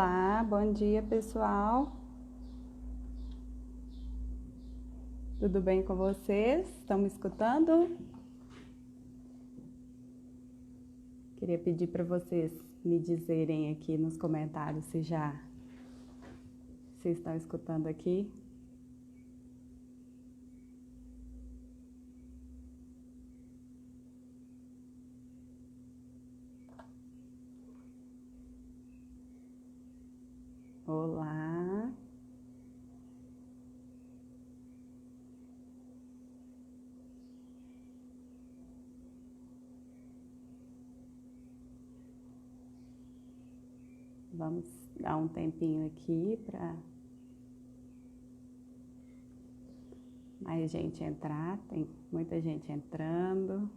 Olá, bom dia pessoal. Tudo bem com vocês? Estão me escutando? Queria pedir para vocês me dizerem aqui nos comentários se estão escutando aqui. Olá. Vamos dar um tempinho aqui para mais gente entrar. Tem muita gente entrando.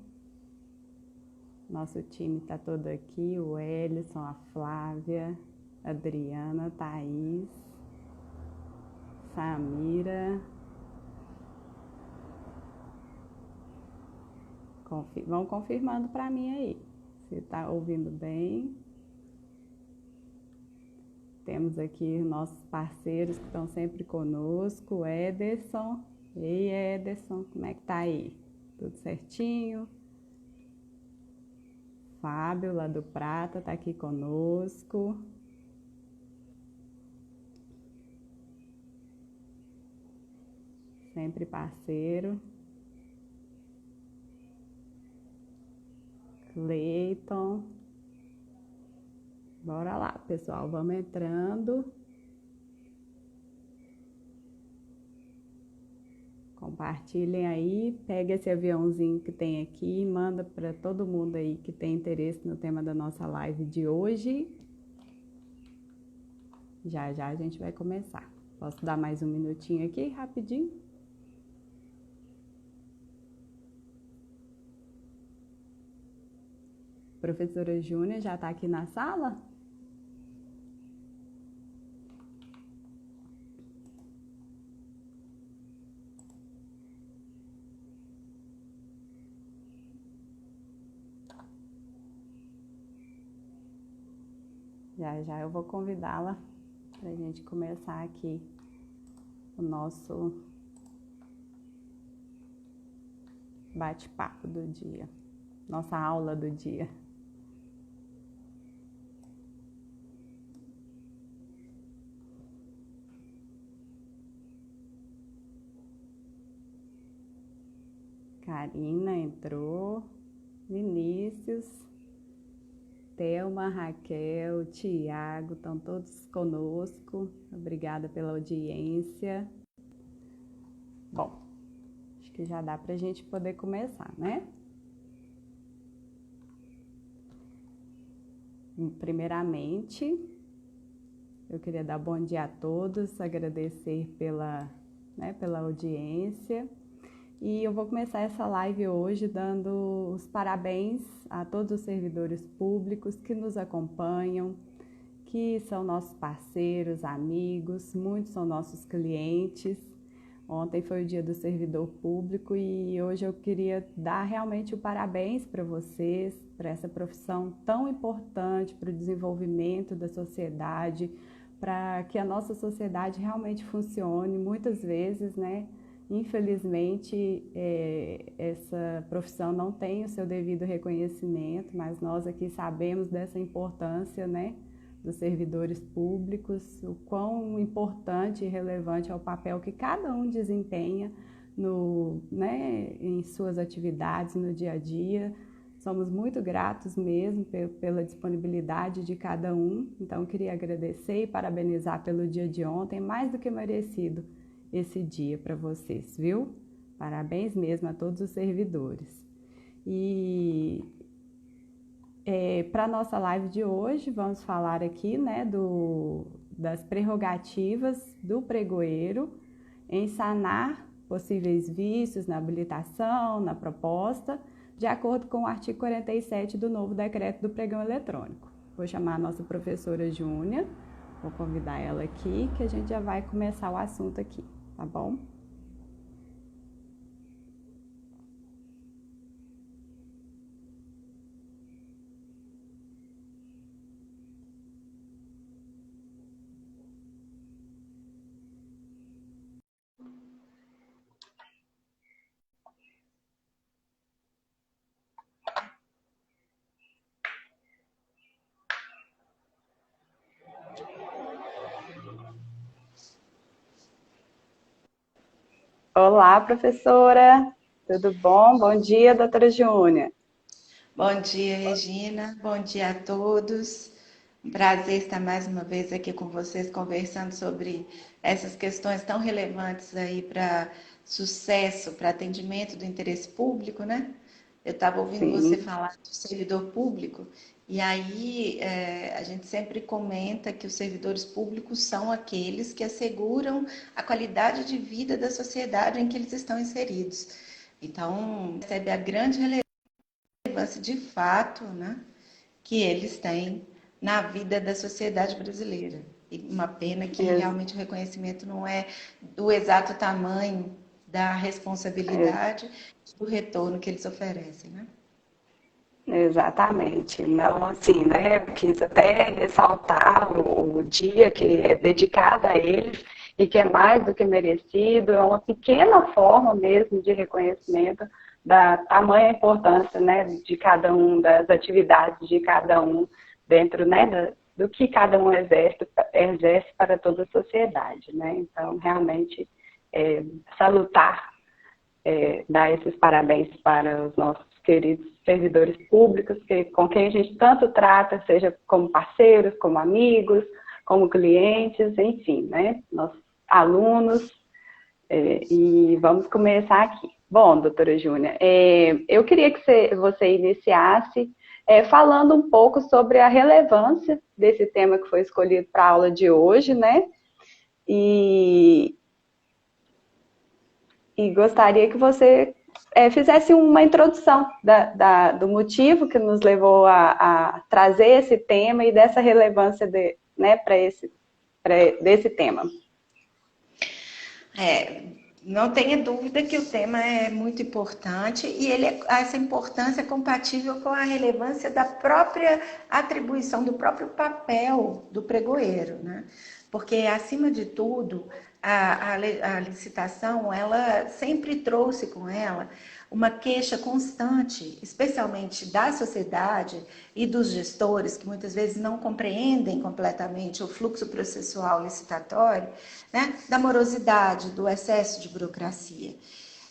Nosso time está todo aqui, o Ellison, a Flávia, a Adriana, a Thaís, Samira. Vão confirmando para mim aí, se está ouvindo bem. Temos aqui nossos parceiros que estão sempre conosco, o Ederson. Ei, Ederson, como é que tá aí? Tudo certinho? Fábio, lá do Prata, tá aqui conosco. Sempre parceiro. Cleiton. Bora lá, pessoal, vamos entrando. Compartilhem aí, pega esse aviãozinho que tem aqui e manda para todo mundo aí que tem interesse no tema da nossa live de hoje. Já já a gente vai começar. Posso dar mais um minutinho aqui, rapidinho? Professora Júnia já está aqui na sala? Já já eu vou convidá-la para a gente começar aqui o nosso bate-papo do dia, nossa aula do dia. Karina entrou, Vinícius, Thelma, Raquel, Tiago, estão todos conosco. Obrigada pela audiência. Bom, acho que já dá para a gente poder começar, né? Primeiramente, eu queria dar bom dia a todos, agradecer pela audiência. E eu vou começar essa live hoje dando os parabéns a todos os servidores públicos que nos acompanham, que são nossos parceiros, amigos, muitos são nossos clientes. Ontem foi o dia do servidor público e hoje eu queria dar realmente o parabéns para vocês, para essa profissão tão importante para o desenvolvimento da sociedade, para que a nossa sociedade realmente funcione. Muitas vezes, né? Infelizmente, essa profissão não tem o seu devido reconhecimento, mas nós aqui sabemos dessa importância, né, dos servidores públicos, o quão importante e relevante é o papel que cada um desempenha em suas atividades, no dia a dia. Somos muito gratos mesmo pela disponibilidade de cada um, então queria agradecer e parabenizar pelo dia de ontem, mais do que merecido esse dia para vocês, viu? Parabéns mesmo a todos os servidores. E para a nossa live de hoje, vamos falar aqui, né, das prerrogativas do pregoeiro em sanar possíveis vícios na habilitação, na proposta, de acordo com o artigo 47 do novo decreto do pregão eletrônico. Vou chamar a nossa professora Júnia, vou convidar ela aqui, que a gente já vai começar o assunto aqui. Tá bom? Olá, professora. Tudo bom? Bom dia, doutora Júnia. Bom dia, Regina. Bom dia a todos. Um prazer estar mais uma vez aqui com vocês conversando sobre essas questões tão relevantes aí para sucesso, para atendimento do interesse público, né? Eu estava ouvindo você Sim, falar do servidor público e aí a gente sempre comenta que os servidores públicos são aqueles que asseguram a qualidade de vida da sociedade em que eles estão inseridos. Então, recebe a grande relevância de fato, né, que eles têm na vida da sociedade brasileira. E uma pena que ex- realmente o reconhecimento não é do exato tamanho da ex- responsabilidade e do retorno que eles oferecem, né? exatamente. Não, assim, né? Quis até ressaltar o dia que é dedicado a eles e que é mais do que merecido. É uma pequena forma mesmo de reconhecimento da tamanha importância, né, de cada um, das atividades de cada um dentro, né, do que cada um exerce para toda a sociedade, né? Então, realmente, salutar, dar esses parabéns para os nossos queridos servidores públicos, com quem a gente tanto trata, seja como parceiros, como amigos, como clientes, enfim, né? Nossos alunos. E vamos começar aqui. Bom, doutora Júnia, eu queria que você iniciasse falando um pouco sobre a relevância desse tema que foi escolhido para a aula de hoje, né? E, e gostaria que você fizesse uma introdução do motivo que nos levou a trazer esse tema e dessa relevância né, desse tema. É, não tenha dúvida que o tema é muito importante e essa importância é compatível com a relevância da própria atribuição, do próprio papel do pregoeiro, né? Porque, acima de tudo, a licitação, ela sempre trouxe com ela uma queixa constante, especialmente da sociedade e dos gestores, que muitas vezes não compreendem completamente o fluxo processual licitatório, né, da morosidade, do excesso de burocracia.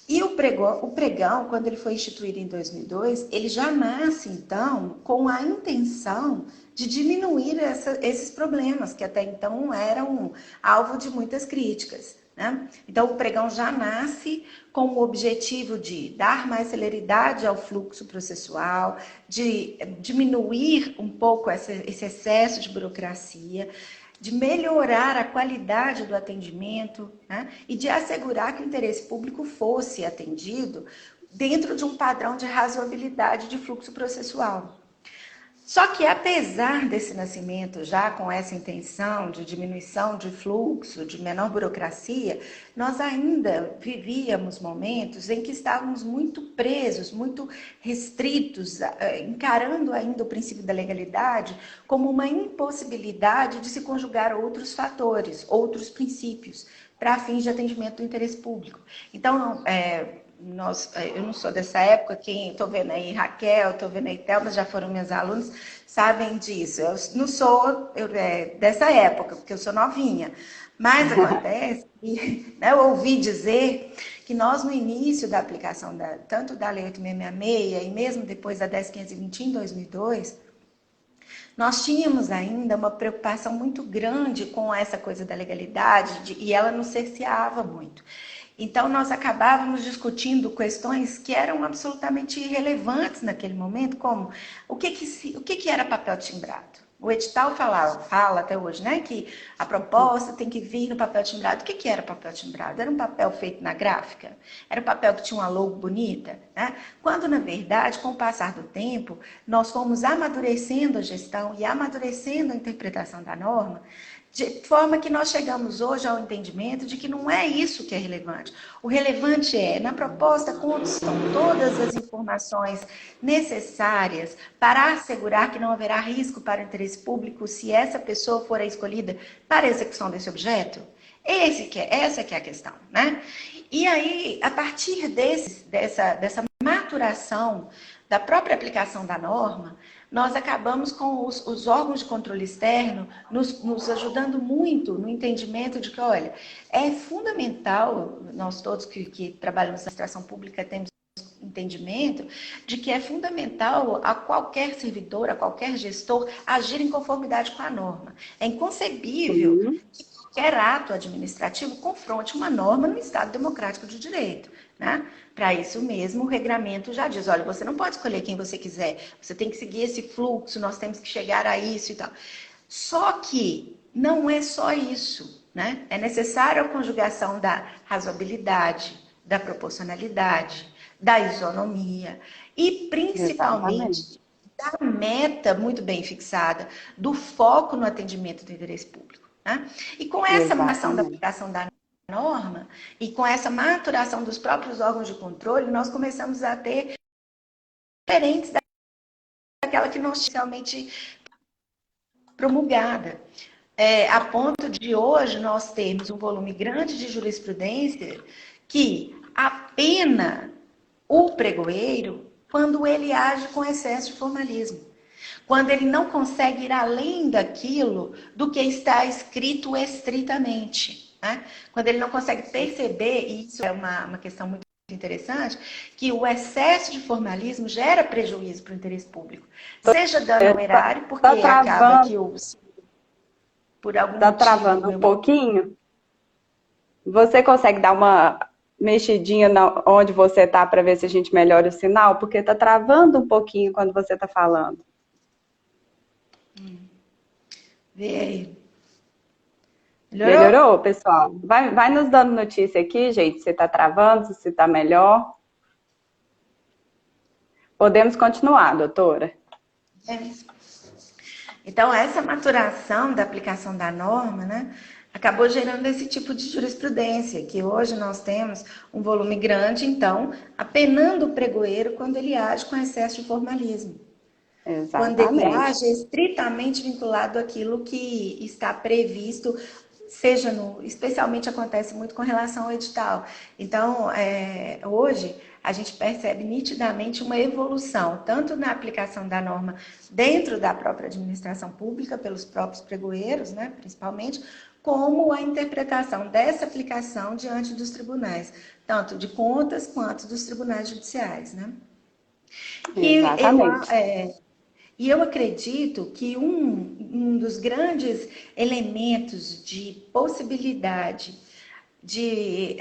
E o pregão, quando ele foi instituído em 2002, ele já nasce, então, com a intenção de diminuir esses problemas, que até então eram alvo de muitas críticas. Né? Então, o pregão já nasce com o objetivo de dar mais celeridade ao fluxo processual, de diminuir um pouco esse excesso de burocracia, de melhorar a qualidade do atendimento, né? E de assegurar que o interesse público fosse atendido dentro de um padrão de razoabilidade de fluxo processual. Só que, apesar desse nascimento já com essa intenção de diminuição de fluxo, de menor burocracia, nós ainda vivíamos momentos em que estávamos muito presos, muito restritos, encarando ainda o princípio da legalidade como uma impossibilidade de se conjugar outros fatores, outros princípios, para fins de atendimento do interesse público. Então, eu não sou dessa época, quem estou vendo aí, Raquel, estou vendo aí, Thelma, já foram meus alunos, sabem disso. Eu não sou dessa época, porque eu sou novinha. Mas acontece que, né, eu ouvi dizer que nós, no início da aplicação tanto da Lei 8666 e mesmo depois da 10.520 em 2002, nós tínhamos ainda uma preocupação muito grande com essa coisa da legalidade e ela nos cerceava muito. Então, nós acabávamos discutindo questões que eram absolutamente irrelevantes naquele momento, como o que era papel timbrado? O edital fala até hoje, né, que a proposta tem que vir no papel timbrado. O que era papel timbrado? Era um papel feito na gráfica? Era um papel que tinha uma logo bonita? Né? Quando, na verdade, com o passar do tempo, nós fomos amadurecendo a gestão e amadurecendo a interpretação da norma, de forma que nós chegamos hoje ao entendimento de que não é isso que é relevante. O relevante é, na proposta constam todas as informações necessárias para assegurar que não haverá risco para o interesse público se essa pessoa for a escolhida para a execução desse objeto. Essa que é a questão, né? E aí, a partir dessa maturação da própria aplicação da norma, nós acabamos com os órgãos de controle externo nos ajudando muito no entendimento de que, olha, é fundamental, nós todos que trabalhamos na administração pública temos entendimento de que é fundamental a qualquer servidor, a qualquer gestor, agir em conformidade com a norma. É inconcebível que qualquer ato administrativo confronte uma norma no Estado democrático de direito, né? Para isso mesmo, o regramento já diz, olha, você não pode escolher quem você quiser, você tem que seguir esse fluxo, nós temos que chegar a isso e tal. Só que não é só isso, né? É necessária a conjugação da razoabilidade, da proporcionalidade, da isonomia e, principalmente, da meta muito bem fixada, do foco no atendimento do interesse público. Né? E com essa ação da aplicação da norma e com essa maturação dos próprios órgãos de controle, nós começamos a ter diferentes daquela que nós inicialmente promulgada. A ponto de hoje nós termos um volume grande de jurisprudência que apena o pregoeiro quando ele age com excesso de formalismo. Quando ele não consegue ir além daquilo do que está escrito estritamente. Né? Quando ele não consegue perceber, e isso é uma questão muito interessante, que o excesso de formalismo gera prejuízo para o interesse público. Seja dano ao erário, porque acaba que por algum motivo... Está travando um pouquinho? Você consegue dar uma mexidinha onde você está para ver se a gente melhora o sinal? Porque está travando um pouquinho quando você está falando. Vê aí. Melhorou, pessoal? Vai nos dando notícia aqui, gente, se está travando, se está melhor. Podemos continuar, doutora. Então, essa maturação da aplicação da norma, né, acabou gerando esse tipo de jurisprudência, que hoje nós temos um volume grande, então, apenando o pregoeiro quando ele age com excesso de formalismo. Exatamente. Quando ele age estritamente vinculado àquilo que está previsto, especialmente acontece muito com relação ao edital. Então, hoje, a gente percebe nitidamente uma evolução, tanto na aplicação da norma dentro da própria administração pública, pelos próprios pregoeiros, né, principalmente, como a interpretação dessa aplicação diante dos tribunais, tanto de contas quanto dos tribunais judiciais. Né? Exatamente. E eu acredito que um dos grandes elementos de possibilidade de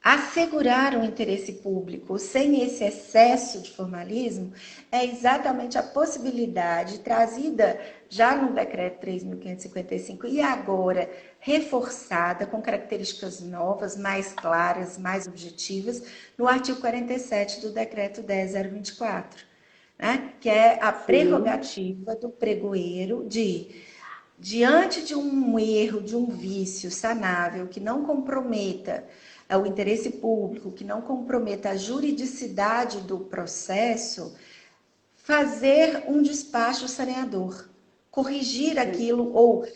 assegurar o interesse público sem esse excesso de formalismo é exatamente a possibilidade trazida já no Decreto 3.555 e agora reforçada com características novas, mais claras, mais objetivas, no artigo 47 do Decreto 10.024. Né? Que é a prerrogativa do pregoeiro diante de um erro, de um vício sanável que não comprometa o interesse público, que não comprometa a juridicidade do processo, fazer um despacho saneador, corrigir aquilo ou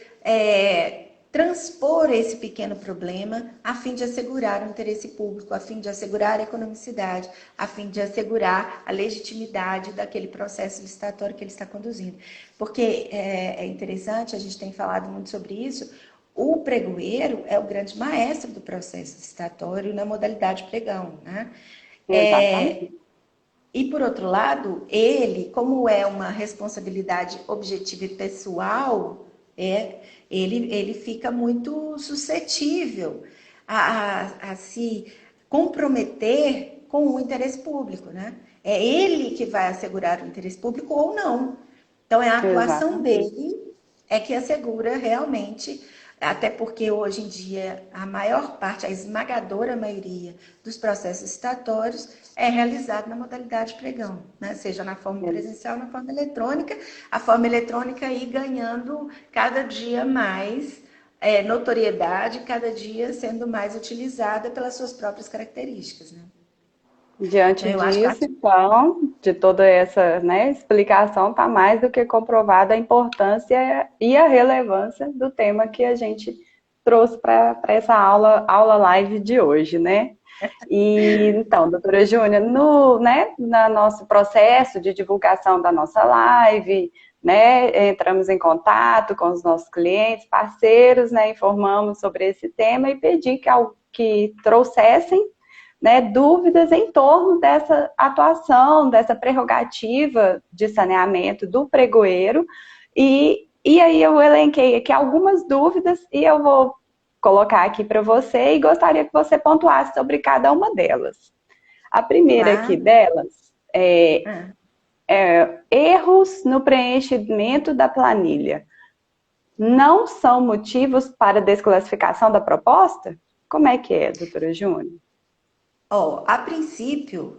transpor esse pequeno problema a fim de assegurar o interesse público, a fim de assegurar a economicidade, a fim de assegurar a legitimidade daquele processo licitatório que ele está conduzindo. Porque é interessante, a gente tem falado muito sobre isso, o pregoeiro é o grande maestro do processo licitatório na modalidade pregão, né? Exatamente. E, por outro lado, ele, como é uma responsabilidade objetiva e pessoal, ele fica muito suscetível a se comprometer com o interesse público, né? É ele que vai assegurar o interesse público ou não. Então, é a atuação dele que assegura realmente, até porque hoje em dia a maior parte, a esmagadora maioria dos processos licitatórios é realizado na modalidade pregão, né? Seja na forma presencial, na forma eletrônica, a forma eletrônica aí ganhando cada dia mais notoriedade, cada dia sendo mais utilizada pelas suas próprias características, né? Diante disso, então, de toda essa explicação, está mais do que comprovada a importância e a relevância do tema que a gente trouxe para essa aula live de hoje, né? E então, doutora Júnia, no nosso processo de divulgação da nossa live, né, entramos em contato com os nossos clientes, parceiros, né, informamos sobre esse tema e pedi que trouxessem, né, dúvidas em torno dessa atuação, dessa prerrogativa de saneamento do pregoeiro. E aí eu elenquei aqui algumas dúvidas e eu vou colocar aqui para você e gostaria que você pontuasse sobre cada uma delas. A primeira aqui Claro. delas é erros no preenchimento da planilha. Não são motivos para desclassificação da proposta? Como é que é, doutora Júnior? A princípio,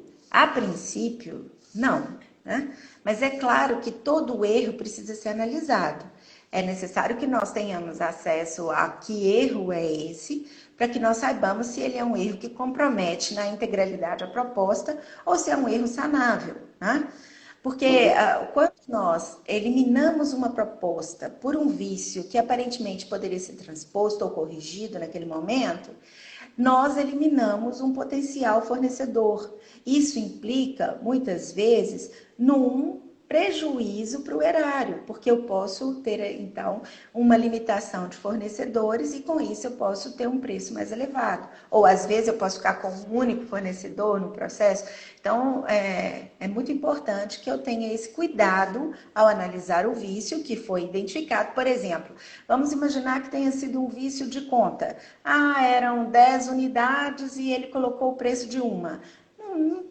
não, né? Mas é claro que todo erro precisa ser analisado. É necessário que nós tenhamos acesso a que erro é esse, para que nós saibamos se ele é um erro que compromete na integralidade a proposta ou se é um erro sanável, né? Porque quando nós eliminamos uma proposta por um vício que aparentemente poderia ser transposto ou corrigido naquele momento, nós eliminamos um potencial fornecedor. Isso implica, muitas vezes, num prejuízo para o erário, porque eu posso ter, então, uma limitação de fornecedores e, com isso, eu posso ter um preço mais elevado. Ou, às vezes, eu posso ficar com um único fornecedor no processo. Então, é muito importante que eu tenha esse cuidado ao analisar o vício que foi identificado. Por exemplo, vamos imaginar que tenha sido um vício de conta. Eram 10 unidades e ele colocou o preço de uma.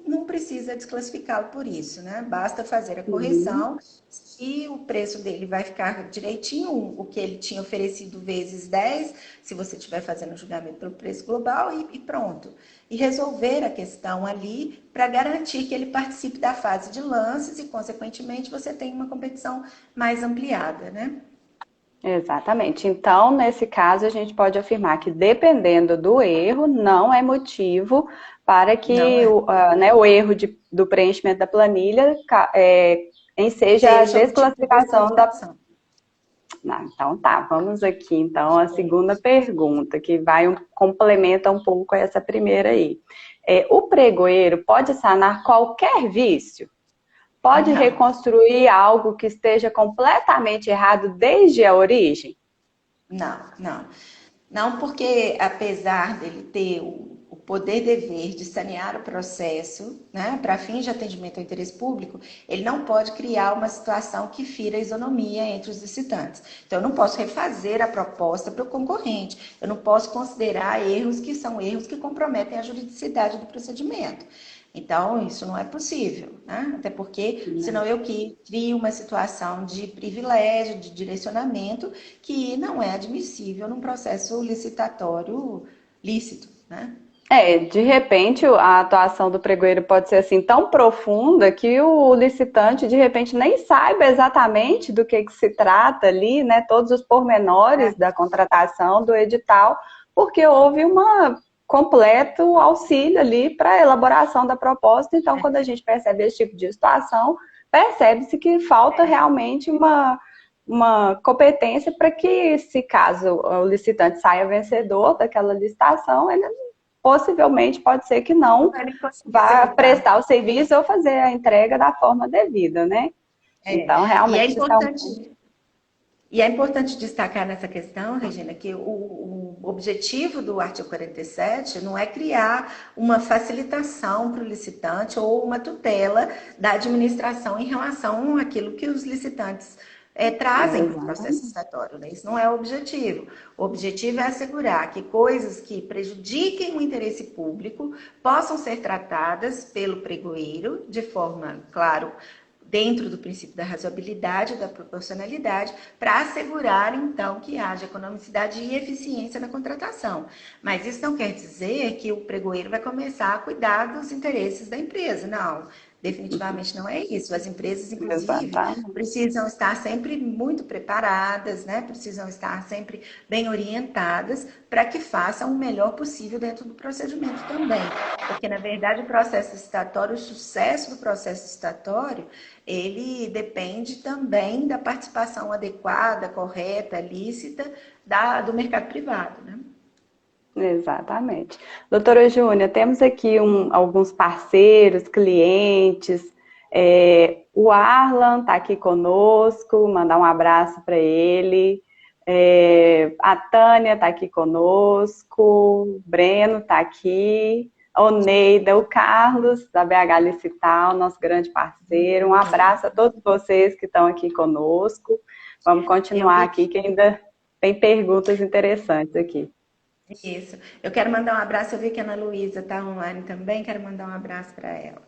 Não precisa desclassificá-lo por isso, né? Basta fazer a correção. Se o preço dele vai ficar direitinho, o que ele tinha oferecido vezes 10, se você estiver fazendo o julgamento pelo preço global, e pronto. E resolver a questão ali para garantir que ele participe da fase de lances e, consequentemente, você tem uma competição mais ampliada, né? Exatamente. Então, nesse caso, a gente pode afirmar que, dependendo do erro, não é motivo para Não que é. o erro do preenchimento da planilha seja a Seja o tipo de desclassificação da. desclassificação. Não, então tá, vamos aqui então a segunda pergunta, que complementa um pouco essa primeira aí. O pregoeiro pode sanar qualquer vício? Pode Não. reconstruir algo que esteja completamente errado desde a origem? Não, não. Não, porque apesar dele ter o poder dever de sanear o processo, né, para fins de atendimento ao interesse público, ele não pode criar uma situação que fira a isonomia entre os licitantes. Então, eu não posso refazer a proposta para o concorrente, eu não posso considerar erros que são erros que comprometem a juridicidade do procedimento. Então, isso não é possível, né? Até porque, senão eu crio uma situação de privilégio, de direcionamento, que não é admissível num processo licitatório lícito, né? De repente, a atuação do pregoeiro pode ser assim tão profunda que o licitante, de repente, nem saiba exatamente do que se trata ali, né? Todos os pormenores da contratação, do edital, porque houve completo auxílio ali para a elaboração da proposta. Então, quando a gente percebe esse tipo de situação, percebe-se que falta realmente uma competência para que, se caso o licitante saia vencedor daquela licitação, ele possivelmente pode ser que não Ele conseguir vá executar. prestar o serviço ou fazer a entrega da forma devida, né? É. Então, E é realmente, isso é um ponto. importante. E é importante destacar nessa questão, Regina, que o objetivo do artigo 47 não é criar uma facilitação para o licitante ou uma tutela da administração em relação àquilo que os licitantes trazem para o processo Exatamente. licitatório, né? Isso não é o objetivo. O objetivo é assegurar que coisas que prejudiquem o interesse público possam ser tratadas pelo pregoeiro de forma, claro, dentro do princípio da razoabilidade e da proporcionalidade, para assegurar, então, que haja economicidade e eficiência na contratação. Mas isso não quer dizer que o pregoeiro vai começar a cuidar dos interesses da empresa, não. Definitivamente não é isso. As empresas, inclusive, Exatamente. precisam estar sempre muito preparadas, né? Precisam estar sempre bem orientadas para que façam o melhor possível dentro do procedimento também. Porque, na verdade, o processo licitatório, o sucesso do processo licitatório, ele depende também da participação adequada, correta, lícita do mercado privado, né? Exatamente. Doutora Júnia, temos aqui alguns parceiros, clientes. O Arlan está aqui conosco, mandar um abraço para ele. A Tânia está aqui conosco, o Breno está aqui, a Oneida, o Carlos, da BH Licital, nosso grande parceiro. Um abraço a todos vocês que estão aqui conosco. Vamos continuar aqui, que ainda tem perguntas interessantes aqui. Isso. Eu quero mandar um abraço. Eu vi que a Ana Luísa está online também. Quero mandar um abraço para ela.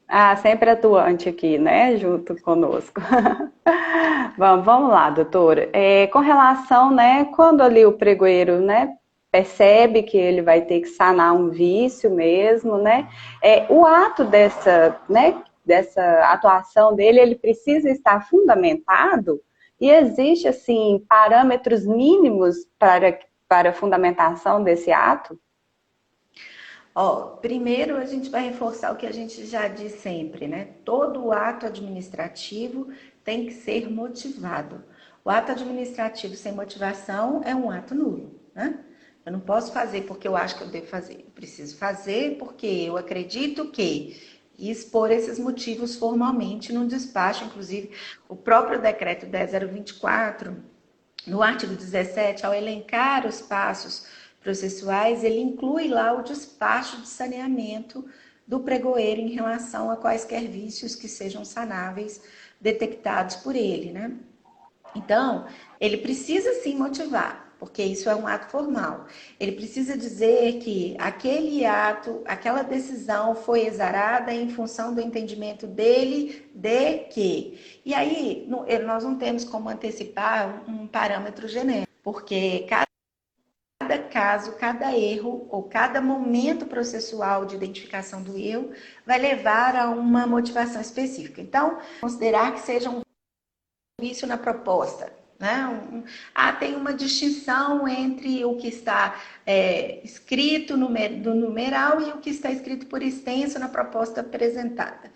Ah, sempre atuante aqui, né? Junto conosco. Vamos lá, doutora. Com relação, né? Quando ali o pregoeiro, né? Percebe que ele vai ter que sanar um vício mesmo, né? O ato dessa, né? Dessa atuação dele, ele precisa estar fundamentado e existe, assim, parâmetros mínimos para a fundamentação desse ato? Primeiro a gente vai reforçar o que a gente já diz sempre, né? Todo ato administrativo tem que ser motivado. O ato administrativo sem motivação é um ato nulo, né? Eu não posso fazer porque eu acho que eu devo fazer. Eu preciso fazer porque eu acredito que e expor esses motivos formalmente no despacho, inclusive o próprio decreto 10.024, no artigo 17, ao elencar os passos processuais, ele inclui lá o despacho de saneamento do pregoeiro em relação a quaisquer vícios que sejam sanáveis detectados por ele, né? Então, ele precisa sim motivar, porque isso é um ato formal. Ele precisa dizer que aquele ato, aquela decisão foi exarada em função do entendimento dele de que. E aí, nós não temos como antecipar um parâmetro genérico, porque cada caso, cada erro ou cada momento processual de identificação do erro vai levar a uma motivação específica. Então, considerar que seja um vício na proposta. Né? Tem uma distinção entre o que está escrito no numeral e o que está escrito por extenso na proposta apresentada.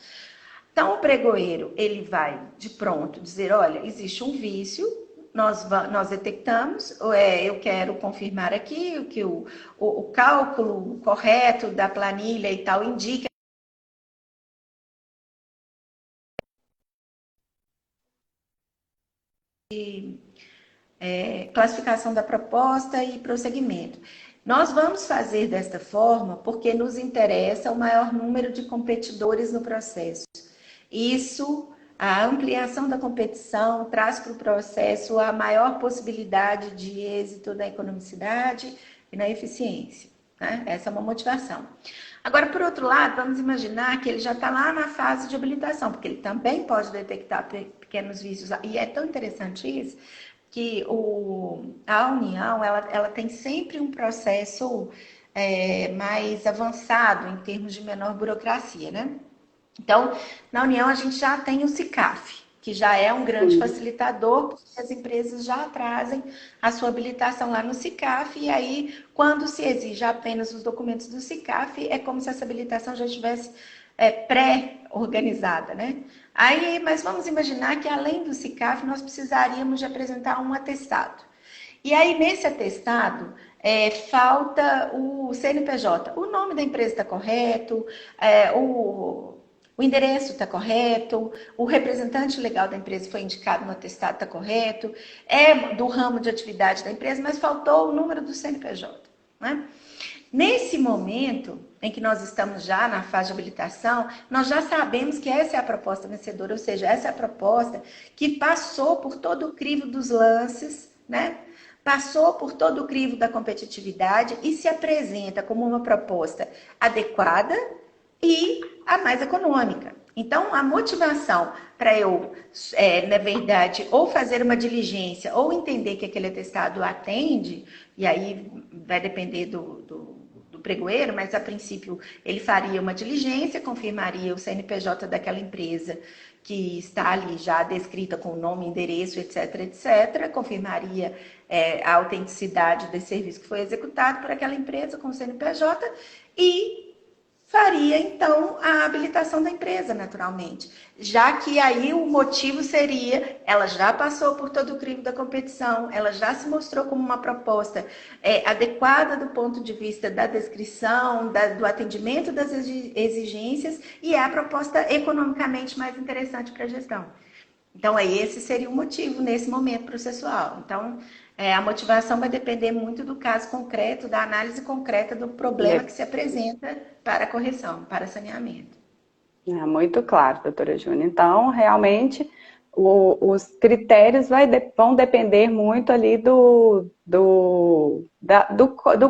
Então, o pregoeiro, ele vai de pronto dizer, olha, existe um vício, nós detectamos, eu quero confirmar aqui que o cálculo correto da planilha e tal indica classificação da proposta e prosseguimento. Nós vamos fazer desta forma porque nos interessa o maior número de competidores no processo. Isso, a ampliação da competição traz para o processo a maior possibilidade de êxito na economicidade e na eficiência. Né? Essa é uma motivação. Agora, por outro lado, vamos imaginar que ele já está lá na fase de habilitação, porque ele também pode detectar pequenos vícios. E é tão interessante isso, que a União ela tem sempre um processo mais avançado em termos de menor burocracia, né? Então, na União a gente já tem o SICAF, que já é um grande facilitador, porque as empresas já trazem a sua habilitação lá no SICAF, e aí, quando se exige apenas os documentos do SICAF, é como se essa habilitação já estivesse pré-organizada, né? Aí, mas vamos imaginar que além do SICAF, nós precisaríamos de apresentar um atestado. E aí, nesse atestado, falta o CNPJ. O nome da empresa está correto, o endereço está correto, o representante legal da empresa foi indicado no atestado, está correto, é do ramo de atividade da empresa, mas faltou o número do CNPJ. Né? Nesse momento em que nós estamos já na fase de habilitação, nós já sabemos que essa é a proposta vencedora, ou seja, essa é a proposta que passou por todo o crivo dos lances, né? Passou por todo o crivo da competitividade e se apresenta como uma proposta adequada e a mais econômica. Então, a motivação para eu, na verdade, ou fazer uma diligência ou entender que aquele atestado atende, e aí vai depender do pregoeiro, mas a princípio ele faria uma diligência, confirmaria o CNPJ daquela empresa que está ali já descrita com nome, endereço, etc, etc, confirmaria a autenticidade desse serviço que foi executado por aquela empresa com o CNPJ e faria então a habilitação da empresa, naturalmente. Já que aí o motivo seria, ela já passou por todo o crivo da competição, ela já se mostrou como uma proposta adequada do ponto de vista da descrição, do atendimento das exigências, e é a proposta economicamente mais interessante para a gestão. Então, esse seria o motivo nesse momento processual. Então, a motivação vai depender muito do caso concreto, da análise concreta do problema que se apresenta para correção, para saneamento. Muito claro, doutora Júnia. Então, realmente, os critérios vão depender muito ali do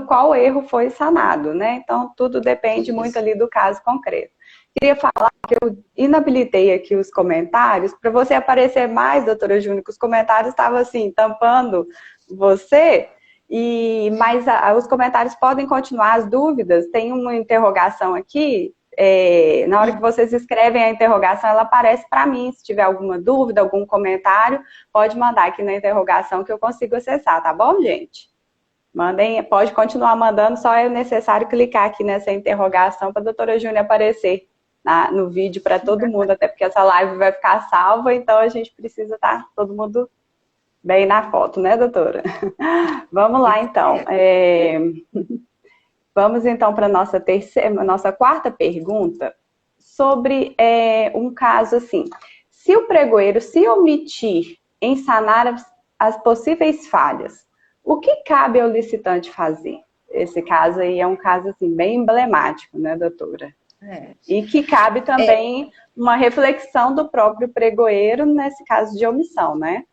qual erro foi sanado, né? Então, tudo depende muito ali do caso concreto. Queria falar que eu inabilitei aqui os comentários, para você aparecer mais, doutora Júnia, que os comentários estavam assim, tampando você, mas os comentários podem continuar, as dúvidas, tem uma interrogação aqui, na hora que vocês escrevem a interrogação, ela aparece para mim, se tiver alguma dúvida, algum comentário, pode mandar aqui na interrogação que eu consigo acessar, tá bom, gente? Mandem, pode continuar mandando, só é necessário clicar aqui nessa interrogação para a doutora Júnia aparecer no vídeo para todo mundo, até porque essa live vai ficar salva, então a gente precisa estar todo mundo bem na foto, né, doutora? Vamos lá, então. Vamos, então, para a nossa quarta pergunta, sobre um caso assim. Se o pregoeiro se omitir em sanar as possíveis falhas, o que cabe ao licitante fazer? Esse caso aí é um caso assim, bem emblemático, né, doutora? E que cabe também uma reflexão do próprio pregoeiro nesse caso de omissão, né?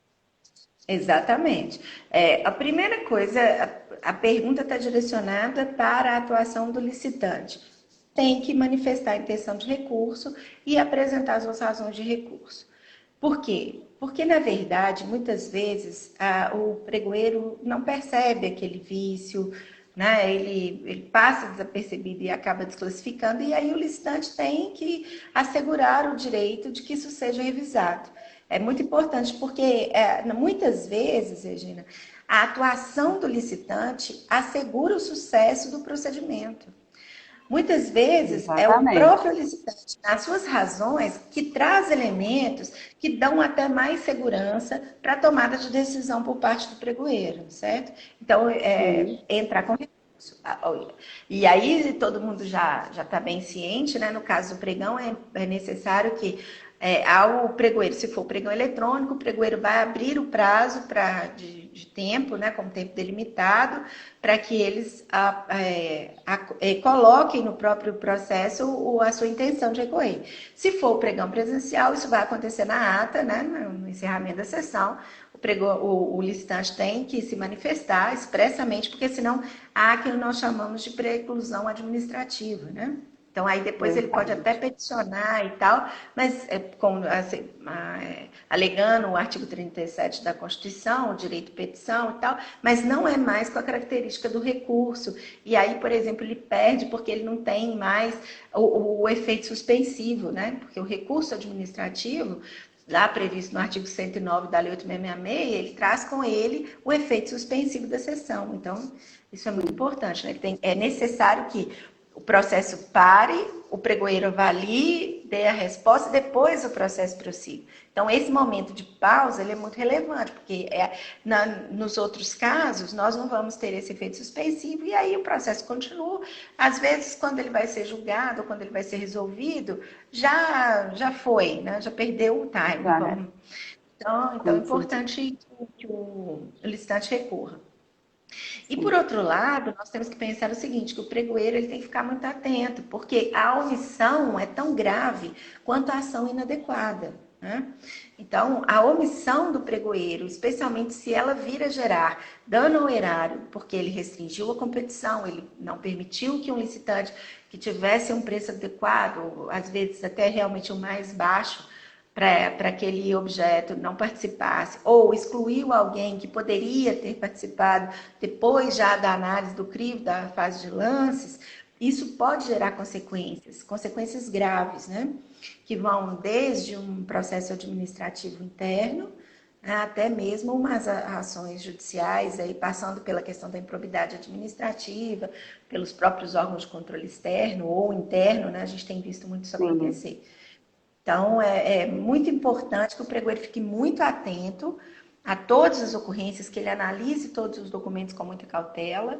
Exatamente. A primeira coisa, a pergunta está direcionada para a atuação do licitante. Tem que manifestar a intenção de recurso e apresentar as suas razões de recurso. Por quê? Porque, na verdade, muitas vezes o pregoeiro não percebe aquele vício, né? Ele passa desapercebido e acaba desclassificando, e aí o licitante tem que assegurar o direito de que isso seja revisado. É muito importante porque, muitas vezes, Regina, a atuação do licitante assegura o sucesso do procedimento. Muitas vezes é o próprio licitante, nas suas razões, que traz elementos que dão até mais segurança para a tomada de decisão por parte do pregoeiro, certo? Então, entrar com recurso. E aí todo mundo já está bem ciente, né? No caso do pregão, é necessário que ao pregoeiro, se for pregão eletrônico, o pregoeiro vai abrir o prazo de tempo, né, como tempo delimitado, para que eles coloquem no próprio processo a sua intenção de recorrer. Se for o pregão presencial, isso vai acontecer na ata, né, no encerramento da sessão. O licitante tem que se manifestar expressamente, porque senão há aquilo que nós chamamos de preclusão administrativa, né? Então, aí depois ele pode até peticionar e tal, mas alegando o artigo 37 da Constituição, o direito de petição e tal, mas não é mais com a característica do recurso. E aí, por exemplo, ele perde porque ele não tem mais o efeito suspensivo, né? Porque o recurso administrativo, lá previsto no artigo 109 da Lei 8666, ele traz com ele o efeito suspensivo da sessão. Então, isso é muito importante, né? É necessário que o processo pare, o pregoeiro avalie, dê a resposta, e depois o processo prossiga. Então, esse momento de pausa ele é muito relevante, porque nos outros casos, nós não vamos ter esse efeito suspensivo, e aí o processo continua. Às vezes, quando ele vai ser julgado, quando ele vai ser resolvido, já foi, né? Já perdeu o time. Então, é importante que o licitante recorra. E por outro lado, nós temos que pensar o seguinte, que o pregoeiro ele tem que ficar muito atento, porque a omissão é tão grave quanto a ação inadequada, né? Então, a omissão do pregoeiro, especialmente se ela vir a gerar dano ao erário, porque ele restringiu a competição, ele não permitiu que um licitante que tivesse um preço adequado, às vezes até realmente o mais baixo, para aquele objeto não participasse, ou excluiu alguém que poderia ter participado depois já da análise do crivo, da fase de lances, isso pode gerar consequências graves, né? Que vão desde um processo administrativo interno, até mesmo umas ações judiciais, aí, passando pela questão da improbidade administrativa, pelos próprios órgãos de controle externo ou interno, né? A gente tem visto muito isso Sim. acontecer. Então, é muito importante que o pregoeiro fique muito atento a todas as ocorrências, que ele analise todos os documentos com muita cautela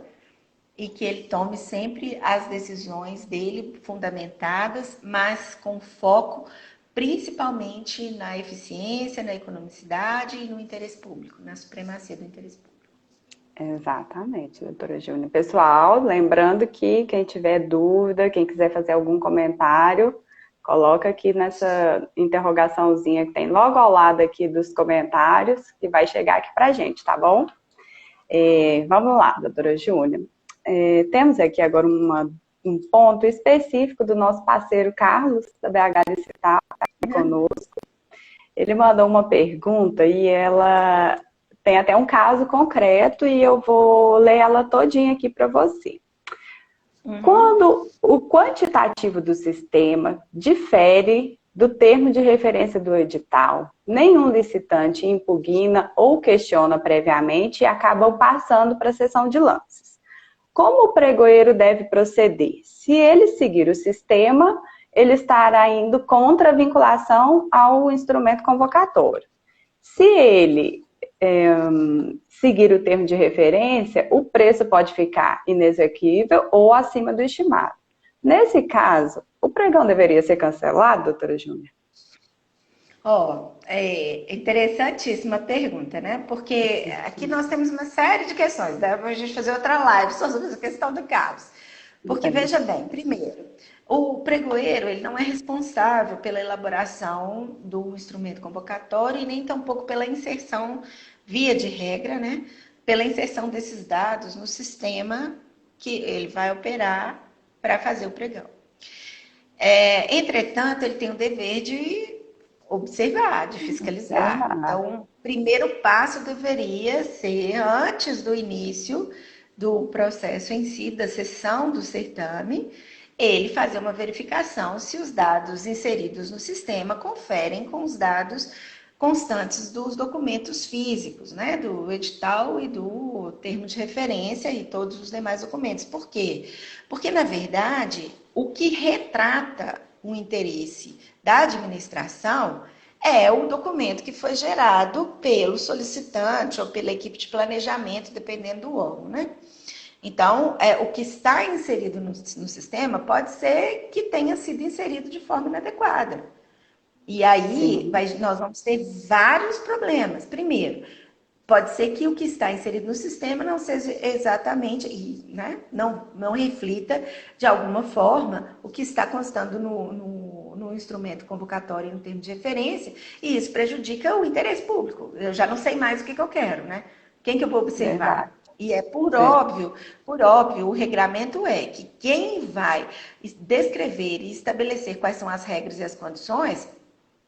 e que ele tome sempre as decisões dele fundamentadas, mas com foco principalmente na eficiência, na economicidade e no interesse público, na supremacia do interesse público. Exatamente, doutora Júnior. Pessoal, lembrando que quem tiver dúvida, quem quiser fazer algum comentário, coloca aqui nessa interrogaçãozinha que tem logo ao lado aqui dos comentários, que vai chegar aqui pra gente, tá bom? Vamos lá, doutora Júnior. Temos aqui agora um ponto específico do nosso parceiro Carlos, da BH Digital, tá aqui conosco. Ele mandou uma pergunta e ela tem até um caso concreto e eu vou ler ela todinha aqui para você. Quando o quantitativo do sistema difere do termo de referência do edital, nenhum licitante impugna ou questiona previamente e acaba passando para a seção de lances. Como o pregoeiro deve proceder? Se ele seguir o sistema, ele estará indo contra a vinculação ao instrumento convocatório. Se ele seguir o termo de referência, o preço pode ficar inexequível ou acima do estimado. Nesse caso, o pregão deveria ser cancelado, doutora Júnior? Interessantíssima pergunta, né? Porque aqui nós temos uma série de questões. Dá pra gente fazer outra live só sobre essa questão do caos. Porque, veja bem, primeiro, o pregoeiro ele não é responsável pela elaboração do instrumento convocatório e nem tampouco pela inserção, via de regra, né? Pela inserção desses dados no sistema que ele vai operar para fazer o pregão. Entretanto, ele tem o dever de observar, de fiscalizar. Então, o primeiro passo deveria ser, antes do início do processo em si, da sessão do certame, ele fazer uma verificação se os dados inseridos no sistema conferem com os dados constantes dos documentos físicos, né? Do edital e do termo de referência e todos os demais documentos. Por quê? Porque, na verdade, o que retrata o interesse da administração é o documento que foi gerado pelo solicitante ou pela equipe de planejamento, dependendo do órgão, né? Então, o que está inserido no sistema pode ser que tenha sido inserido de forma inadequada. E aí, nós vamos ter vários problemas. Primeiro, pode ser que o que está inserido no sistema não seja exatamente, né? Não reflita de alguma forma o que está constando no instrumento convocatório e no termo de referência, e isso prejudica o interesse público. Eu já não sei mais o que eu quero, né? Quem que eu vou observar? E por óbvio, o regramento é que quem vai descrever e estabelecer quais são as regras e as condições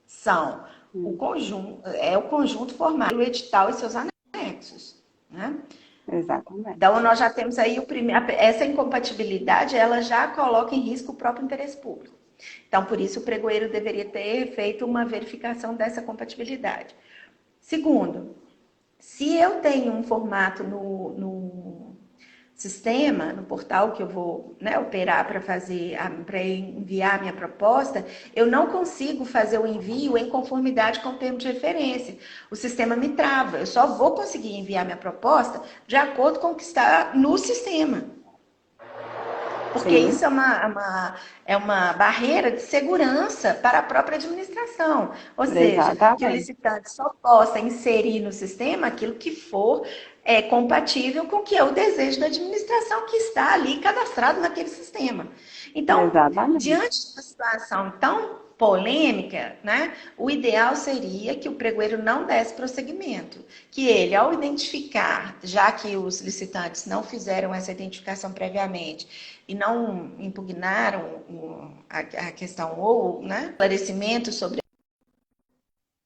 são o conjunto formado pelo edital e seus anexos, né? Exatamente. Então, nós já temos aí essa incompatibilidade, ela já coloca em risco o próprio interesse público. Então, por isso, o pregoeiro deveria ter feito uma verificação dessa compatibilidade. Segundo, se eu tenho um formato no sistema, no portal que eu vou, né, operar para enviar a minha proposta, eu não consigo fazer o envio em conformidade com o termo de referência. O sistema me trava. Eu só vou conseguir enviar minha proposta de acordo com o que está no sistema. Porque isso é uma barreira de segurança para a própria administração. Ou seja, que o licitante só possa inserir no sistema aquilo que for compatível com o que é o desejo da administração que está ali cadastrado naquele sistema. Então, diante de uma situação tão polêmica, né, o ideal seria que o pregoeiro não desse prosseguimento. Que ele, ao identificar, já que os licitantes não fizeram essa identificação previamente e não impugnaram a questão ou, né, esclarecimento sobre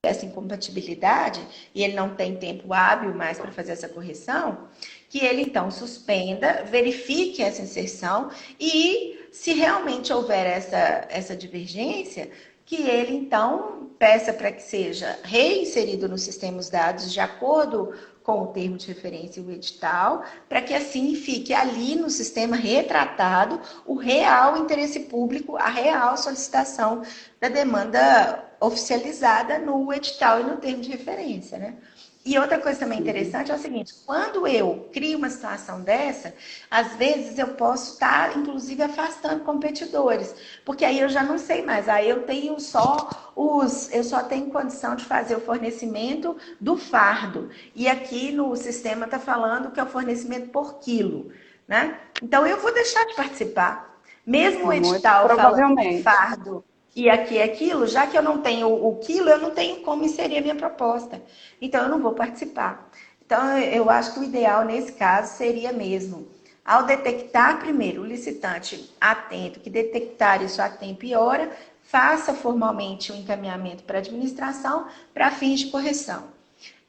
essa incompatibilidade, e ele não tem tempo hábil mais para fazer essa correção, que ele então suspenda, verifique essa inserção e, se realmente houver essa divergência, que ele, então, peça para que seja reinserido no sistema os dados de acordo com o termo de referência e o edital, para que assim fique ali no sistema retratado o real interesse público, a real solicitação da demanda oficializada no edital e no termo de referência, né? E outra coisa também interessante é o seguinte, quando eu crio uma situação dessa, às vezes eu posso estar, inclusive, afastando competidores, porque aí eu já não sei mais, aí eu tenho eu só tenho condição de fazer o fornecimento do fardo, e aqui no sistema está falando que é o fornecimento por quilo, né? Então eu vou deixar de participar, mesmo o Muito edital falando de provavelmente. fardo e aqui é aquilo, já que eu não tenho o quilo, eu não tenho como inserir a minha proposta. Então, eu não vou participar. Então, eu acho que o ideal nesse caso seria mesmo, ao detectar primeiro o licitante atento, que detectar isso a tempo e hora, faça formalmente o encaminhamento para a administração para fins de correção.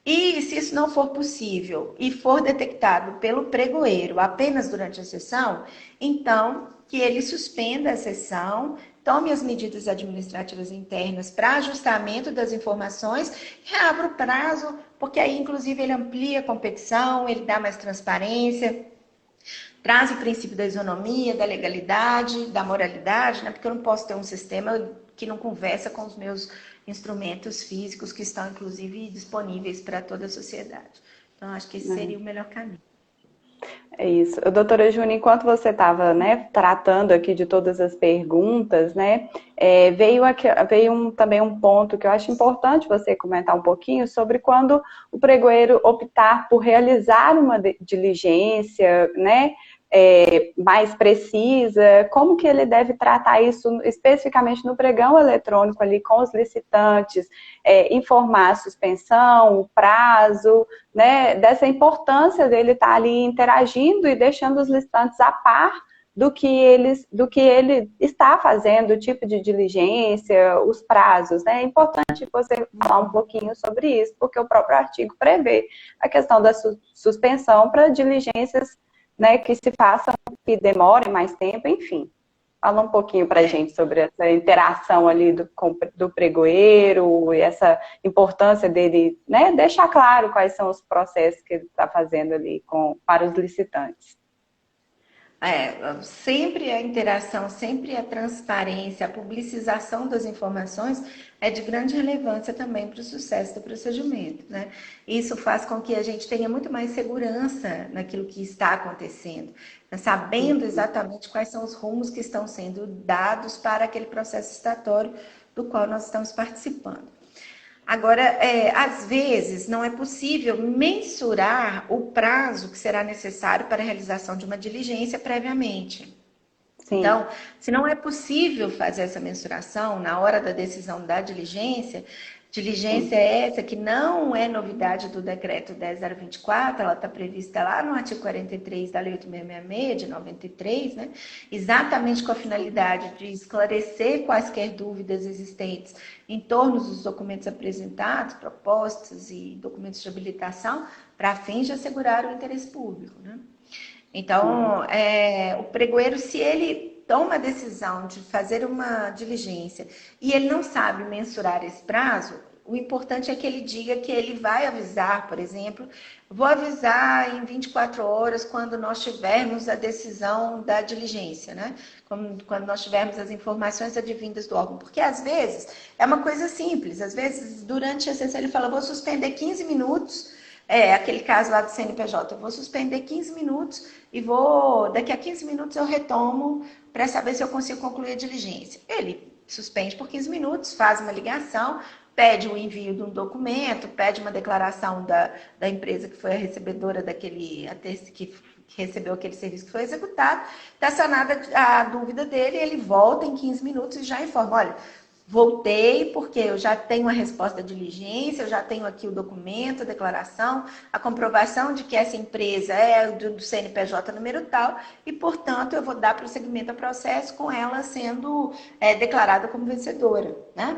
E se isso não for possível e for detectado pelo pregoeiro apenas durante a sessão, então que ele suspenda a sessão, tome as medidas administrativas internas para ajustamento das informações, reabra o prazo, porque aí, inclusive, ele amplia a competição, ele dá mais transparência, traz o princípio da isonomia, da legalidade, da moralidade, né? Porque eu não posso ter um sistema que não conversa com os meus instrumentos físicos que estão, inclusive, disponíveis para toda a sociedade. Então, acho que esse seria o melhor caminho. É isso. Doutora Júnia, enquanto você estava, né, tratando aqui de todas as perguntas, né, também um ponto que eu acho importante você comentar um pouquinho sobre quando o pregoeiro optar por realizar uma diligência, né, mais precisa, como que ele deve tratar isso especificamente no pregão eletrônico ali com os licitantes, informar a suspensão, o prazo, né, dessa importância dele estar ali interagindo e deixando os licitantes a par do que ele está fazendo, o tipo de diligência, os prazos, né? É importante você falar um pouquinho sobre isso, porque o próprio artigo prevê a questão da suspensão para diligências, né, que se façam, que demorem mais tempo, enfim. Fala um pouquinho para a gente sobre essa interação ali do pregoeiro e essa importância dele, né, deixar claro quais são os processos que ele está fazendo ali para os licitantes. Sempre a interação, sempre a transparência, a publicização das informações é de grande relevância também para o sucesso do procedimento, né? Isso faz com que a gente tenha muito mais segurança naquilo que está acontecendo, né? Sabendo exatamente quais são os rumos que estão sendo dados para aquele processo estatório do qual nós estamos participando. Agora, às vezes, não é possível mensurar o prazo que será necessário para a realização de uma diligência previamente. Sim. Então, se não é possível fazer essa mensuração na hora da decisão da diligência, diligência essa que não é novidade do decreto 10.024, ela está prevista lá no artigo 43 da Lei 8.666 de 93, né? Exatamente com a finalidade de esclarecer quaisquer dúvidas existentes em torno dos documentos apresentados, propostas e documentos de habilitação, para fins de assegurar o interesse público, né? Então, o pregoeiro, se ele toma a decisão de fazer uma diligência e ele não sabe mensurar esse prazo, o importante é que ele diga que ele vai avisar, por exemplo, vou avisar em 24 horas quando nós tivermos a decisão da diligência, né? Quando nós tivermos as informações advindas do órgão. Porque, às vezes, é uma coisa simples. Às vezes, durante a sessão, ele fala, vou suspender 15 minutos, aquele caso lá do CNPJ, eu vou suspender 15 minutos e daqui a 15 minutos eu retomo para saber se eu consigo concluir a diligência. Ele suspende por 15 minutos, faz uma ligação, pede o envio de um documento, pede uma declaração da empresa que foi a recebedora que recebeu aquele serviço que foi executado, está sanada a dúvida dele, ele volta em 15 minutos e já informa, olha, voltei porque eu já tenho a resposta da diligência, eu já tenho aqui o documento, a declaração, a comprovação de que essa empresa é do CNPJ número tal e, portanto, eu vou dar prosseguimento ao processo com ela sendo declarada como vencedora, né?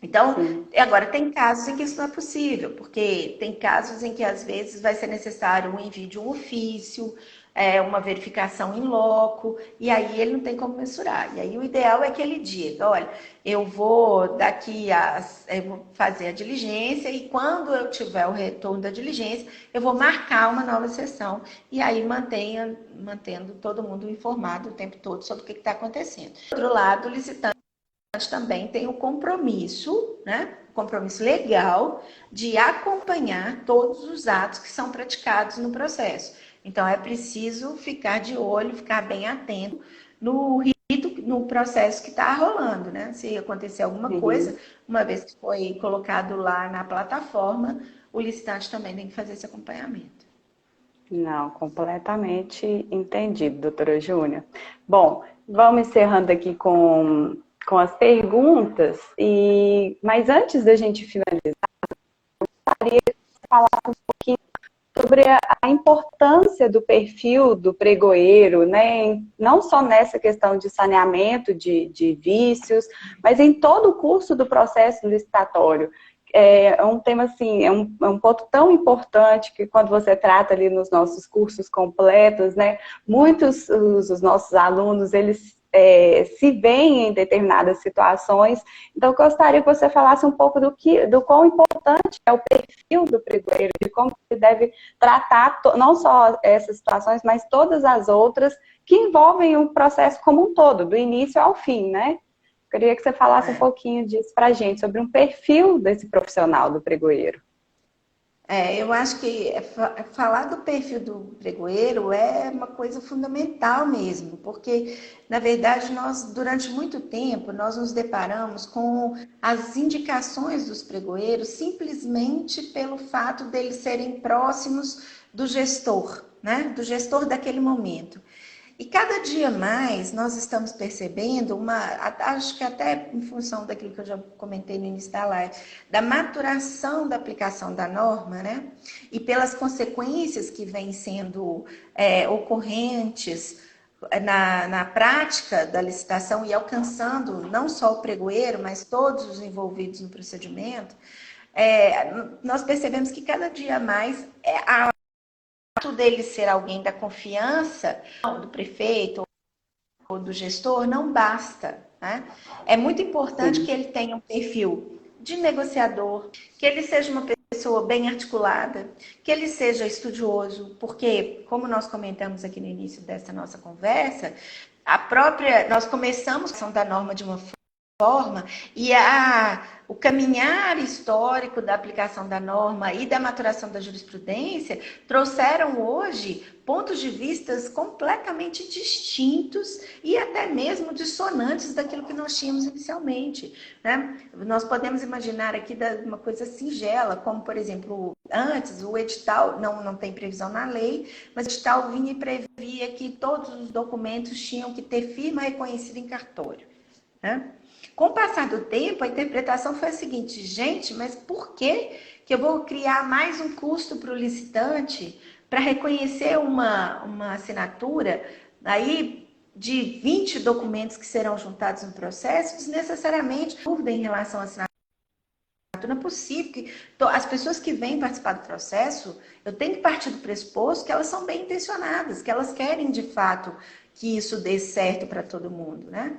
Então, agora tem casos em que isso não é possível, porque tem casos em que às vezes vai ser necessário o envio de um ofício, uma verificação em loco, e aí ele não tem como mensurar. E aí o ideal é que ele diga, olha, eu vou eu vou fazer a diligência e quando eu tiver o retorno da diligência, eu vou marcar uma nova sessão e aí mantendo todo mundo informado o tempo todo sobre o que está acontecendo. Do outro lado, o licitante também tem o compromisso, né? O compromisso legal de acompanhar todos os atos que são praticados no processo. Então, é preciso ficar de olho, ficar bem atento no no processo que está rolando, né? Se acontecer alguma coisa, uma vez que foi colocado lá na plataforma, o licitante também tem que fazer esse acompanhamento. Não, completamente entendido, doutora Júnia. Bom, vamos encerrando aqui com as perguntas, mas antes da gente finalizar, eu gostaria de falar um pouquinho sobre a importância do perfil do pregoeiro, né? Não só nessa questão de saneamento de vícios, mas em todo o curso do processo licitatório. É um tema assim, é um ponto tão importante que quando você trata ali nos nossos cursos completos, né? Muitos dos nossos alunos, eles se veem em determinadas situações. Então, eu gostaria que você falasse um pouco do quão importante é o perfil do pregoeiro, de como ele deve tratar não só essas situações, mas todas as outras que envolvem o processo como um todo, do início ao fim, né? Queria que você falasse um pouquinho disso para a gente, sobre um perfil desse profissional do pregoeiro. Eu acho que falar do perfil do pregoeiro é uma coisa fundamental mesmo, porque, na verdade, nós, durante muito tempo, nós nos deparamos com as indicações dos pregoeiros simplesmente pelo fato deles serem próximos do gestor, né? Do gestor daquele momento. E cada dia mais nós estamos percebendo acho que até em função daquilo que eu já comentei no início da live, da maturação da aplicação da norma, né? E pelas consequências que vêm sendo ocorrentes na prática da licitação e alcançando não só o pregoeiro, mas todos os envolvidos no procedimento, nós percebemos que cada dia mais dele ser alguém da confiança do prefeito ou do gestor não basta, né? É muito importante que ele tenha um perfil de negociador, que ele seja uma pessoa bem articulada, que ele seja estudioso, porque, como nós comentamos aqui no início dessa nossa conversa, nós começamos a ação da norma de uma forma e o caminhar histórico da aplicação da norma e da maturação da jurisprudência trouxeram hoje pontos de vistas completamente distintos e até mesmo dissonantes daquilo que nós tínhamos inicialmente, né? Nós podemos imaginar aqui uma coisa singela, como, por exemplo, antes o edital, não tem previsão na lei, mas o edital vinha e previa que todos os documentos tinham que ter firma reconhecida em cartório, né? Com o passar do tempo, a interpretação foi a seguinte: gente, mas por que eu vou criar mais um custo para o licitante para reconhecer uma assinatura aí de 20 documentos que serão juntados no processo, desnecessariamente dúvida em relação à assinatura? Não é possível que as pessoas que vêm participar do processo, eu tenho que partir do pressuposto que elas são bem intencionadas, que elas querem de fato que isso dê certo para todo mundo, né?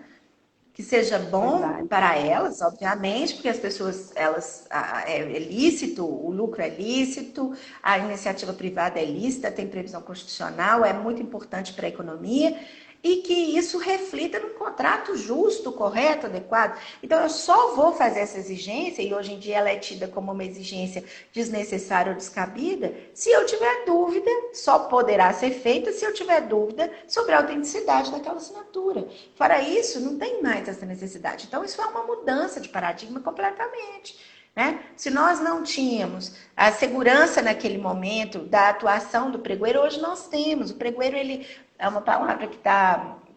Que seja bom para elas, obviamente, porque as pessoas, é lícito, o lucro é lícito, a iniciativa privada é lícita, tem previsão constitucional, é muito importante para a economia, e que isso reflita num contrato justo, correto, adequado. Então, eu só vou fazer essa exigência, e hoje em dia ela é tida como uma exigência desnecessária ou descabida, se eu tiver dúvida, só poderá ser feita se eu tiver dúvida sobre a autenticidade daquela assinatura. Fora isso, não tem mais essa necessidade. Então, isso é uma mudança de paradigma completamente, né? Se nós não tínhamos a segurança naquele momento da atuação do pregoeiro, hoje nós temos. O pregoeiro, ele é uma palavra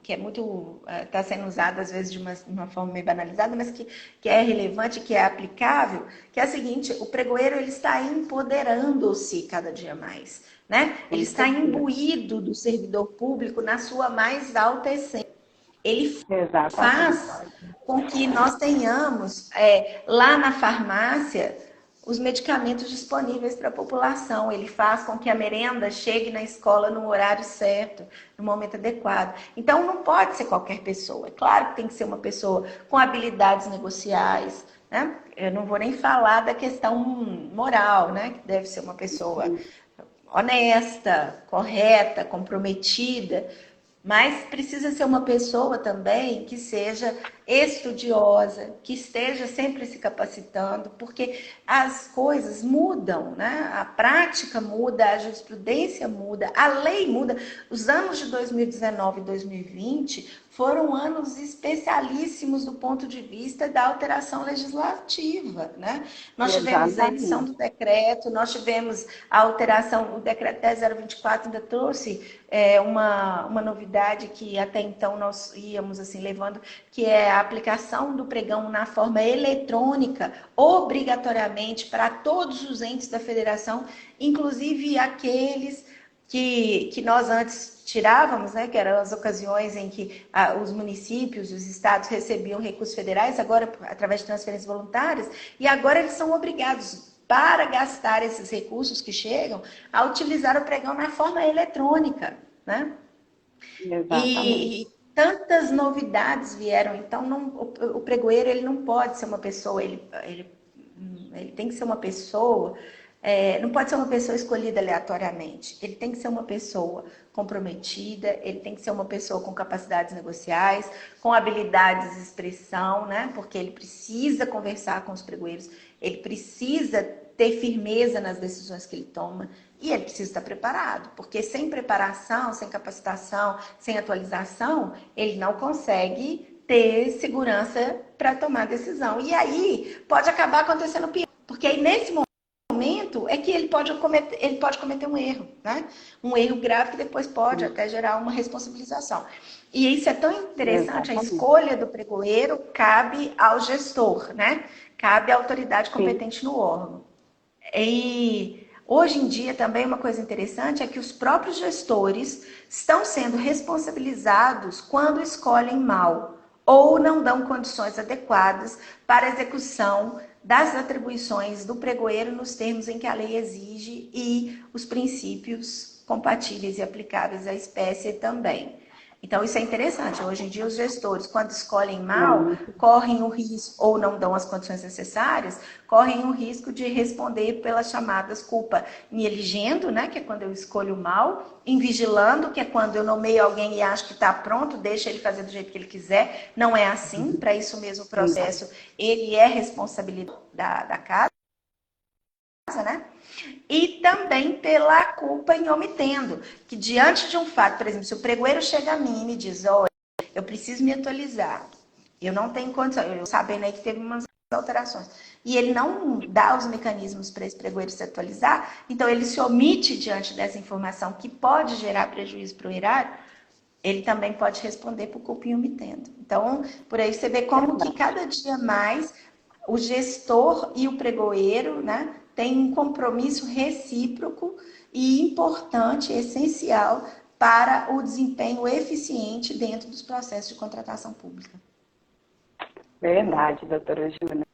que é muito, está sendo usada às vezes de uma forma meio banalizada, mas que é relevante, que é aplicável, que é a seguinte: o pregoeiro, ele está empoderando-se cada dia mais, né? Ele está imbuído do servidor público na sua mais alta essência. Ele faz com que nós tenhamos lá na farmácia os medicamentos disponíveis para a população. Ele faz com que a merenda chegue na escola no horário certo, no momento adequado. Então, não pode ser qualquer pessoa. É claro que tem que ser uma pessoa com habilidades negociais, né? Eu não vou nem falar da questão moral, né? Que deve ser uma pessoa honesta, correta, comprometida, mas precisa ser uma pessoa também que seja estudiosa, que esteja sempre se capacitando, porque as coisas mudam, né? A prática muda, a jurisprudência muda, a lei muda. Os anos de 2019 e 2020 foram anos especialíssimos do ponto de vista da alteração legislativa, né? Nós tivemos a edição do decreto, nós tivemos a alteração, o decreto 10024 ainda trouxe uma novidade que até então nós íamos assim levando, que é a aplicação do pregão na forma eletrônica, obrigatoriamente para todos os entes da federação, inclusive aqueles que nós antes tirávamos, né, que eram as ocasiões em que os municípios, os estados recebiam recursos federais, agora através de transferências voluntárias, e agora eles são obrigados, para gastar esses recursos que chegam, a utilizar o pregão na forma eletrônica, né? Exatamente. E tantas novidades vieram, então o pregoeiro ele não pode ser uma pessoa, ele tem que ser uma pessoa, não pode ser uma pessoa escolhida aleatoriamente, ele tem que ser uma pessoa comprometida, ele tem que ser uma pessoa com capacidades negociais, com habilidades de expressão, né? Porque ele precisa conversar com os pregoeiros, ele precisa ter firmeza nas decisões que ele toma e ele precisa estar preparado, porque sem preparação, sem capacitação, sem atualização, ele não consegue ter segurança para tomar decisão. E aí pode acabar acontecendo pior, porque aí nesse momento é que ele pode cometer um erro, né? Um erro grave que depois pode até gerar uma responsabilização. E isso é tão interessante, a escolha do pregoeiro cabe ao gestor, né? Cabe à autoridade competente no órgão. E hoje em dia também uma coisa interessante é que os próprios gestores estão sendo responsabilizados quando escolhem mal ou não dão condições adequadas para a execução das atribuições do pregoeiro nos termos em que a lei exige e os princípios compatíveis e aplicáveis à espécie também. Então, isso é interessante. Hoje em dia, os gestores, quando escolhem mal, correm o risco, ou não dão as condições necessárias, correm o risco de responder pelas chamadas culpa em elegendo, né, que é quando eu escolho mal, em vigilando, que é quando eu nomeio alguém e acho que está pronto, deixa ele fazer do jeito que ele quiser. Não é assim. Para isso mesmo o processo, ele é responsabilidade da casa, né? E também pela culpa em omitendo, que diante de um fato, por exemplo, se o pregoeiro chega a mim e me diz, olha, eu preciso me atualizar, eu não tenho condição, eu sabendo aí que teve umas alterações, e ele não dá os mecanismos para esse pregoeiro se atualizar, então ele se omite diante dessa informação que pode gerar prejuízo para o erário, ele também pode responder por culpa em omitendo. Então, por aí você vê como que cada dia mais o gestor e o pregoeiro, né, tem um compromisso recíproco e importante, essencial para o desempenho eficiente dentro dos processos de contratação pública. Verdade, doutora Júlia.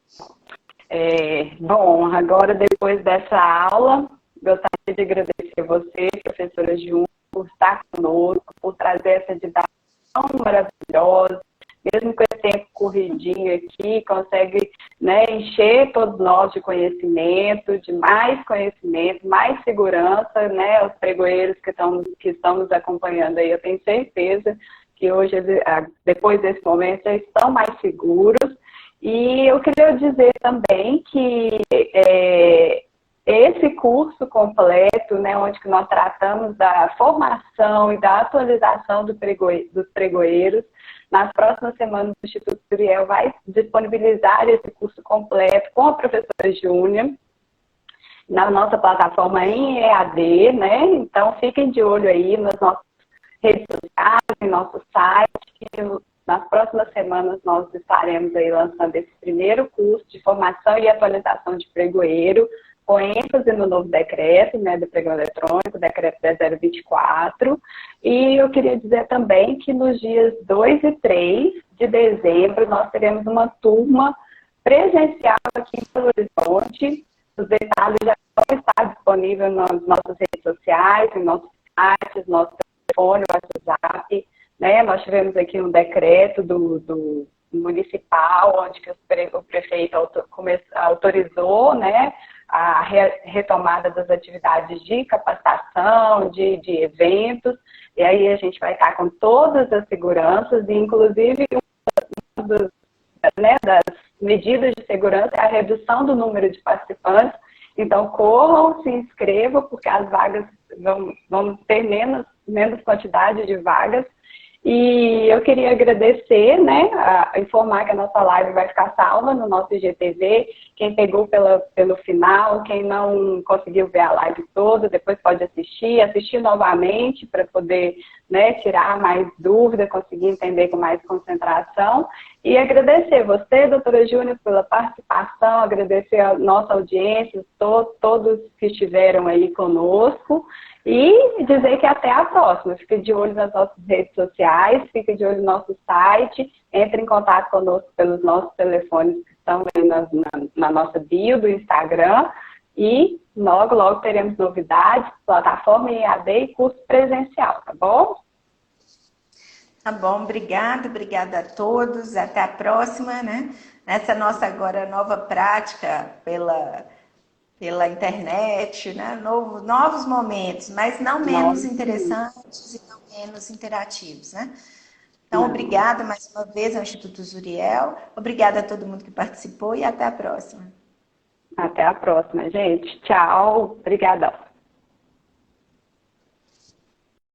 Bom, agora depois dessa aula, gostaria de agradecer a você, professora Júlia, por estar conosco, por trazer essa didática tão maravilhosa, mesmo com esse tempo corridinho aqui, consegue, né, encher todos nós de conhecimento, de mais conhecimento, mais segurança, né, os pregoeiros que estão nos acompanhando aí, eu tenho certeza que hoje, depois desse momento, já estão mais seguros. E eu queria dizer também que esse curso completo, né, onde que nós tratamos da formação e da atualização dos pregoeiros, nas próximas semanas o Instituto Suriel vai disponibilizar esse curso completo com a professora Júlia na nossa plataforma em EAD, né? Então fiquem de olho aí nas nossas redes sociais, em nosso site, que nas próximas semanas nós estaremos aí lançando esse primeiro curso de formação e atualização de pregoeiro, com ênfase no novo decreto, né, do pregão eletrônico, decreto 10024. E eu queria dizer também que nos dias 2 e 3 de dezembro nós teremos uma turma presencial aqui em Belo Horizonte, os detalhes já vão estar disponíveis nas nossas redes sociais, em nossos sites, nosso telefone, WhatsApp, né? Nós tivemos aqui um decreto do municipal, onde que o prefeito autorizou, né, a retomada das atividades de capacitação, de eventos, e aí a gente vai estar com todas as seguranças, e inclusive das medidas de segurança é a redução do número de participantes. Então, corram, se inscrevam, porque as vagas vão ter menos quantidade de vagas. E eu queria agradecer, né, informar que a nossa live vai ficar salva no nosso IGTV. Quem pegou pelo final, quem não conseguiu ver a live toda, depois pode assistir novamente para poder, né, tirar mais dúvida, conseguir entender com mais concentração. E agradecer você, doutora Júnior, pela participação, agradecer a nossa audiência, todos que estiveram aí conosco. E dizer que até a próxima. Fique de olho nas nossas redes sociais, fique de olho no nosso site, entre em contato conosco pelos nossos telefones que estão aí na nossa bio do Instagram. E logo teremos novidades, plataforma EAD e curso presencial, tá bom? Tá bom, obrigada a todos. Até a próxima, né? Nessa nossa agora nova prática pela internet, né? Novos momentos, mas não menos interessantes e não menos interativos, né? Então, obrigada mais uma vez ao Instituto Zuriel, obrigada a todo mundo que participou e até a próxima. Até a próxima, gente. Tchau. Obrigadão.